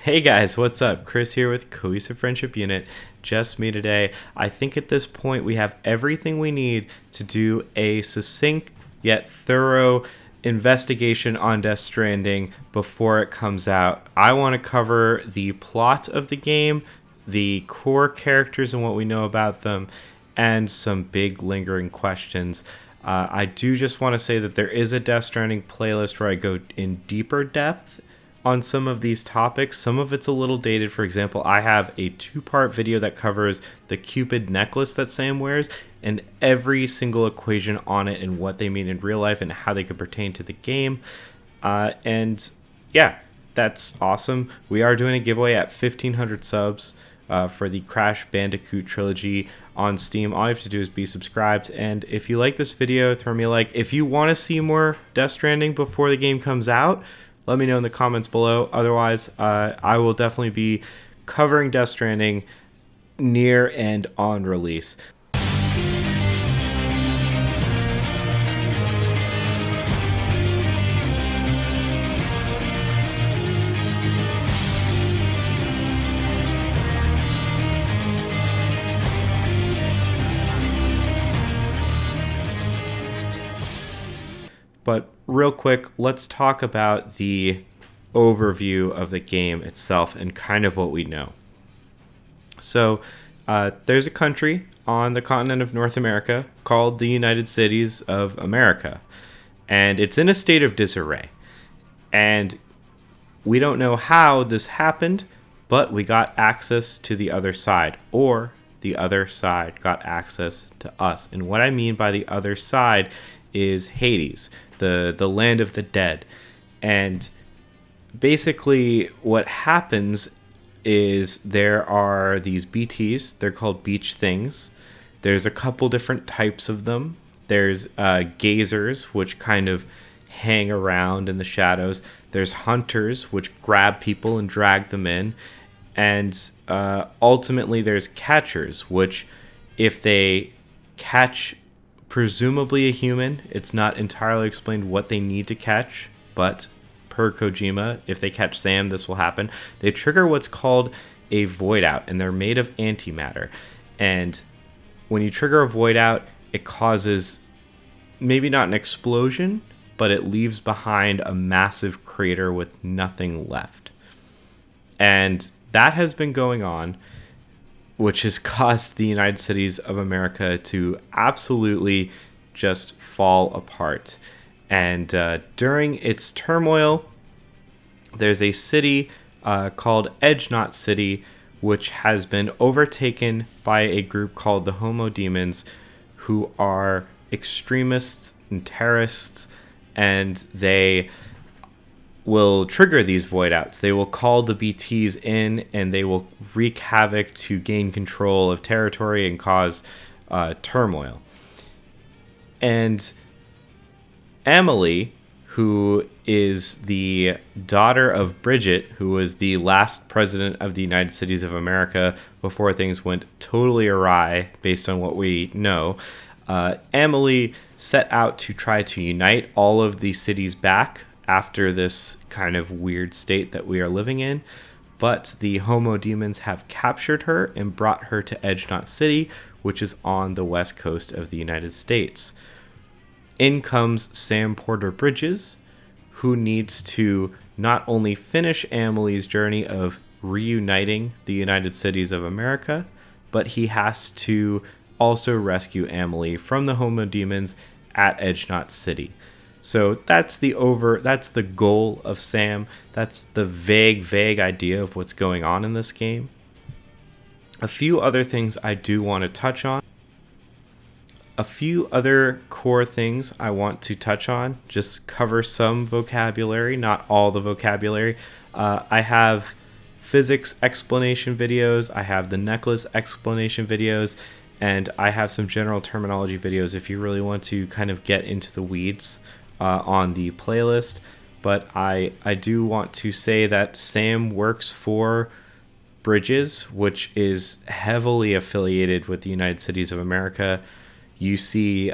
Hey guys, what's up? Chris here with Cohesive Friendship Unit. Just me today. I think at this point we have everything we need to do a succinct yet thorough investigation on Death Stranding before it comes out. I want to cover the plot of the game, the core characters and what we know about them, and some big lingering questions. I do just want to say that there is a Death Stranding playlist where I go in deeper depth on some of these topics. Some of it's a little dated. For example, I have a 2-part video that covers the Cupid necklace that Sam wears and every single equation on it and what they mean in real life and how they could pertain to the game. And yeah, that's awesome. We are doing a giveaway at 1,500 subs for the Crash Bandicoot trilogy on Steam. All you have to do is be subscribed. And if you like this video, throw me a like. If you want to see more Death Stranding before the game comes out, let me know in the comments below. Otherwise, I will definitely be covering Death Stranding near and on release. But real quick, let's talk about the overview of the game itself and kind of what we know. So there's a country on the continent of North America called the United Cities of America. And it's in a state of disarray. And we don't know how this happened, but we got access to the other side, or the other side got access to us. And what I mean by the other side is Hades, the land of the dead. And basically what happens is there are these BTs. They're called beach things. There's a couple different types of them. There's gazers, which kind of hang around in the shadows. There's hunters, which grab people and drag them in. And ultimately there's catchers, which if they catch presumably a human, it's not entirely explained what they need to catch, but per Kojima, if they catch Sam, this will happen. They trigger what's called a void out, and they're made of antimatter. And when you trigger a void out, it causes maybe not an explosion, but it leaves behind a massive crater with nothing left. And that has been going on, which has caused the United Cities of America to absolutely just fall apart. And during its turmoil, there's a city called Edge Knot City, which has been overtaken by a group called the Homo Demons, who are extremists and terrorists, and they will trigger these void outs. They will call the BTs in, and they will wreak havoc to gain control of territory and cause turmoil. And Emily, who is the daughter of Bridget, who was the last president of the United Cities of America before things went totally awry based on what we know, Emily set out to try to unite all of the cities back after this kind of weird state that we are living in. But the Homo Demons have captured her and brought her to Edge Knot City, which is on the west coast of the United States. In comes Sam Porter Bridges, who needs to not only finish Emily's journey of reuniting the United Cities of America, but he has to also rescue Emily from the Homo Demons at Edge Knot City. So that's the goal of Sam. That's the vague idea of what's going on in this game. A few other things I do want to touch on. A few other core things I want to touch on. Just cover some vocabulary, not all the vocabulary. I have physics explanation videos. I have the necklace explanation videos. And I have some general terminology videos if you really want to kind of get into the weeds on the playlist. But I do want to say that Sam works for Bridges, which is heavily affiliated with the United Cities of America. You see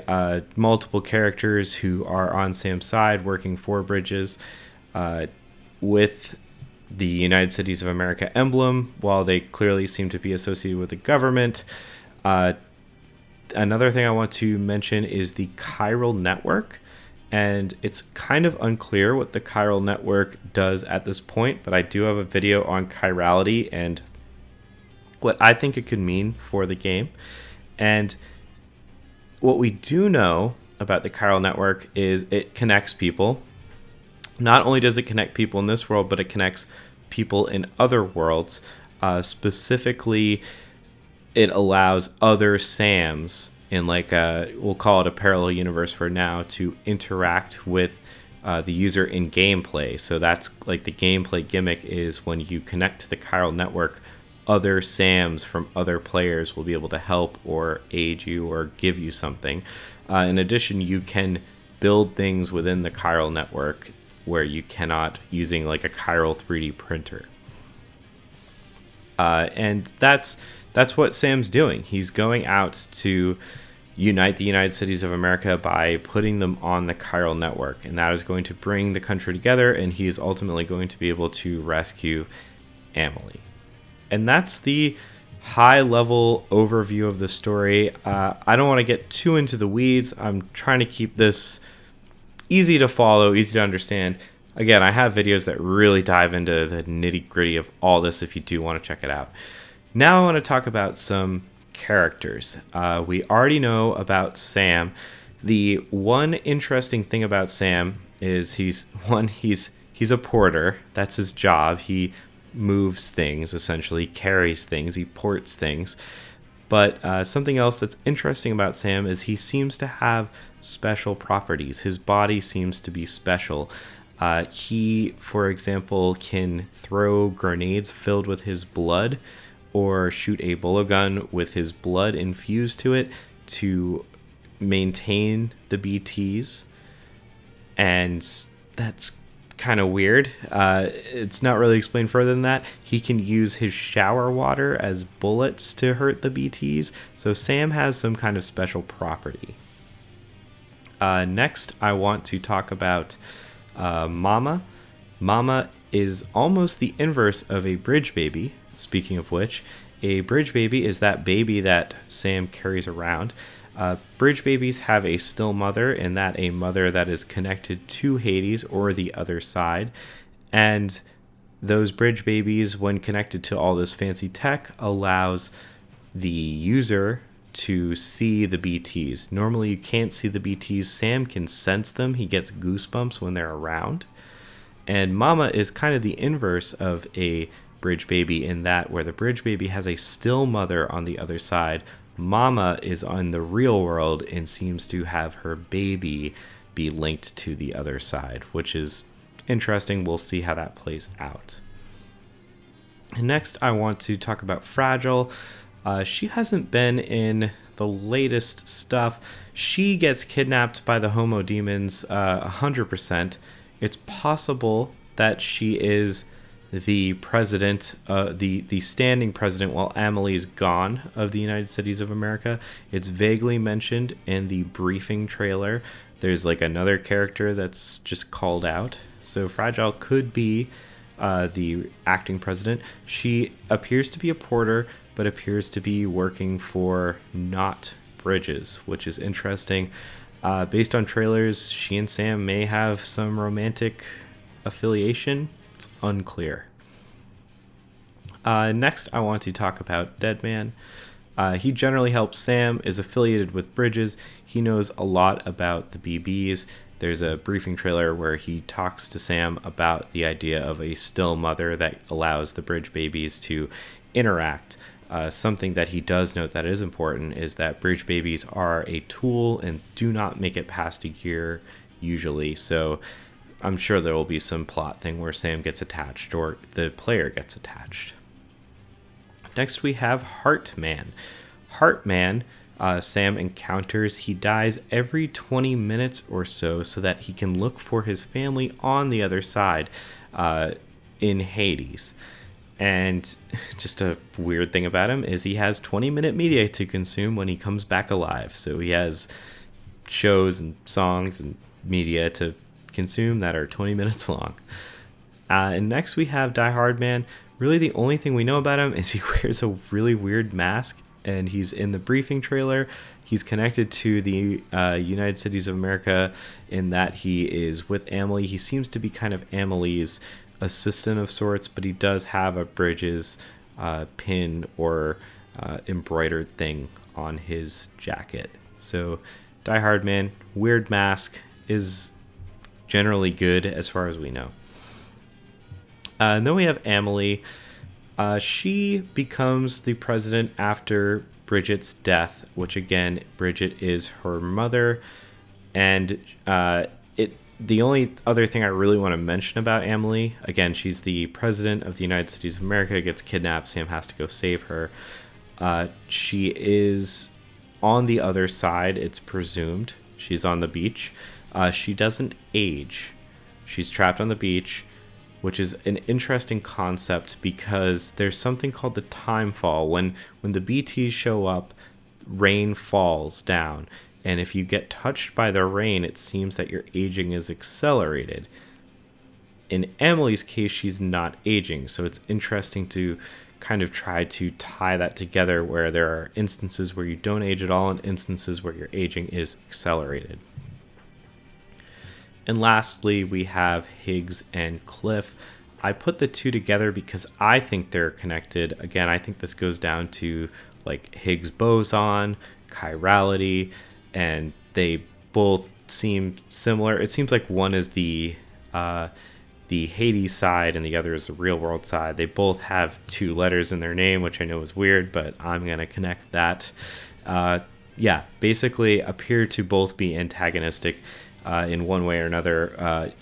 multiple characters who are on Sam's side working for Bridges. With the United Cities of America emblem, while they clearly seem to be associated with the government. Another thing I want to mention is the chiral network. And it's kind of unclear what the chiral network does at this point, but I do have a video on chirality and what I think it could mean for the game. And what we do know about the chiral network is it connects people. Not only does it connect people in this world, but it connects people in other worlds. Specifically, it allows other Sams in we'll call it a parallel universe for now, to interact with the user in gameplay. So that's like the gameplay gimmick is when you connect to the chiral network, other Sams from other players will be able to help or aid you or give you something. In addition, you can build things within the chiral network where you cannot using like a chiral 3D printer. And that's what Sam's doing. He's going out to unite the United Cities of America by putting them on the chiral network, and that is going to bring the country together, and he is ultimately going to be able to rescue Amelie. And that's the high-level overview of the story. I don't want to get too into the weeds. I'm trying to keep this easy to follow, easy to understand. Again, I have videos that really dive into the nitty-gritty of all this if you do want to check it out. Now I want to talk about some characters. We already know about Sam. The one interesting thing about Sam is he's a porter. That's his job. He moves things, essentially carries things, he ports things. But something else that's interesting about Sam is he seems to have special properties. His body seems to be special. He, for example, can throw grenades filled with his blood, or shoot a bullet gun with his blood infused to it to maintain the BTs. And that's kind of weird. It's not really explained further than that. He can use his shower water as bullets to hurt the BTs. So Sam has some kind of special property. Next, I want to talk about Mama. Mama is almost the inverse of a bridge baby. Speaking of which, a bridge baby is that baby that Sam carries around. Bridge babies have a still mother, in that a mother that is connected to Hades or the other side. And those bridge babies, when connected to all this fancy tech, allows the user to see the BTs. Normally you can't see the BTs. Sam can sense them. He gets goosebumps when they're around. And Mama is kind of the inverse of a bridge baby, in that where the bridge baby has a still mother on the other side, Mama is on the real world and seems to have her baby be linked to the other side, which is interesting. We'll see how that plays out. And next, I want to talk about Fragile. She hasn't been in the latest stuff. She gets kidnapped by the Homo demons 100%. It's possible that she is the president, the standing president while Amelie's gone of the United Cities of America. It's vaguely mentioned in the briefing trailer. There's like another character that's just called out. So Fragile could be the acting president. She appears to be a porter, but appears to be working for not Bridges, which is interesting. Based on trailers, she and Sam may have some romantic affiliation. It's unclear. Next, I want to talk about Deadman. He generally helps Sam, is affiliated with Bridges. He knows a lot about the BBs. There's a briefing trailer where he talks to Sam about the idea of a still mother that allows the bridge babies to interact. Something that he does note that is important is that bridge babies are a tool and do not make it past a year usually. So I'm sure there will be some plot thing where Sam gets attached or the player gets attached. Next we have Heartman. Heartman, Sam encounters. He dies every 20 minutes or so that he can look for his family on the other side in Hades. And just a weird thing about him is he has 20-minute media to consume when he comes back alive. So he has shows and songs and media to consume that are 20 minutes long. And next we have Die Hard Man. Really the only thing we know about him is he wears a really weird mask, and he's in the briefing trailer. He's connected to the United Cities of America in that he is with Amelie. He seems to be kind of Amelie's assistant of sorts, but he does have a Bridges pin or embroidered thing on his jacket. So Die Hard Man, weird mask, is generally good as far as we know. And then we have Amelie. She becomes the president after Bridget's death, which again, Bridget is her mother. And the only other thing I really want to mention about Amelie, again, she's the president of the United States of America, gets kidnapped, Sam has to go save her. She is on the other side, it's presumed. She's on the beach. She doesn't age. She's trapped on the beach, which is an interesting concept because there's something called the time fall. When the BTs show up, rain falls down. And if you get touched by the rain, it seems that your aging is accelerated. In Emily's case, she's not aging. So it's interesting to kind of try to tie that together, where there are instances where you don't age at all and instances where your aging is accelerated. And lastly, we have Higgs and Cliff. I put the two together because I think they're connected. Again, I think this goes down to like Higgs boson, chirality, and they both seem similar. It seems like one is the Hades side and the other is the real world side. They both have two letters in their name, which I know is weird, but I'm going to connect that. Basically appear to both be antagonistic in one way or another.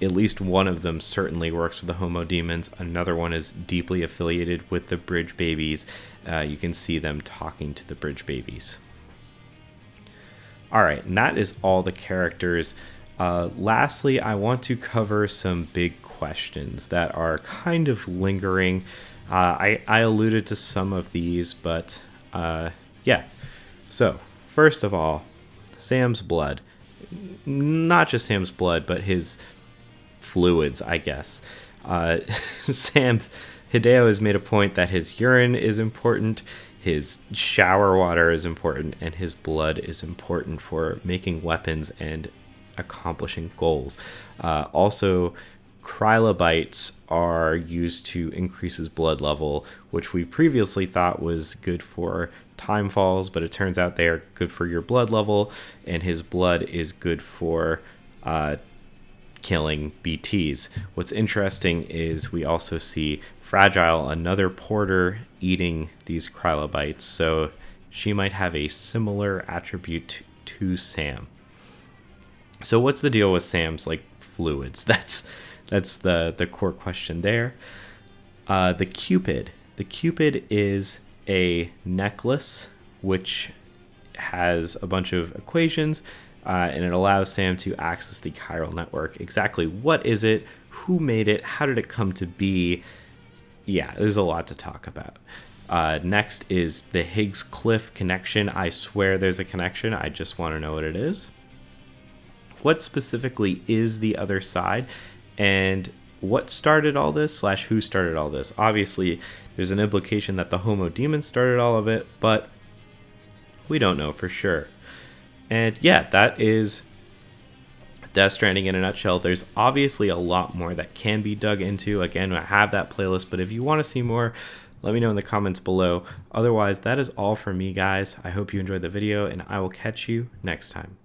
At least one of them certainly works with the Homo Demons. Another one is deeply affiliated with the Bridge Babies. You can see them talking to the Bridge Babies. All right, and that is all the characters. Lastly, I want to cover some big questions that are kind of lingering. I alluded to some of these, but So, first of all, Sam's blood. Not just Sam's blood, but his fluids, I guess. Hideo has made a point that his urine is important, his shower water is important, and his blood is important for making weapons and accomplishing goals. Also, Krylobites are used to increase his blood level, which we previously thought was good for time falls, but it turns out they are good for your blood level, and his blood is good for killing BTs. What's interesting is we also see Fragile, another porter, eating these Krylobites, so she might have a similar attribute to Sam. So what's the deal with Sam's fluids? That's the core question there. The Cupid. The Cupid is a necklace which has a bunch of equations, and it allows Sam to access the chiral network. Exactly what is it? Who made it? How did it come to be? Yeah, there's a lot to talk about. Next is the Higgs-Cliff connection. I swear there's a connection. I just want to know what it is. What specifically is the other side? And what started all this / who started all this? Obviously, there's an implication that the Homo Demons started all of it, but we don't know for sure. And yeah, that is Death Stranding in a nutshell. There's obviously a lot more that can be dug into. Again, I have that playlist, but if you want to see more, let me know in the comments below. Otherwise, that is all for me, guys. I hope you enjoyed the video, and I will catch you next time.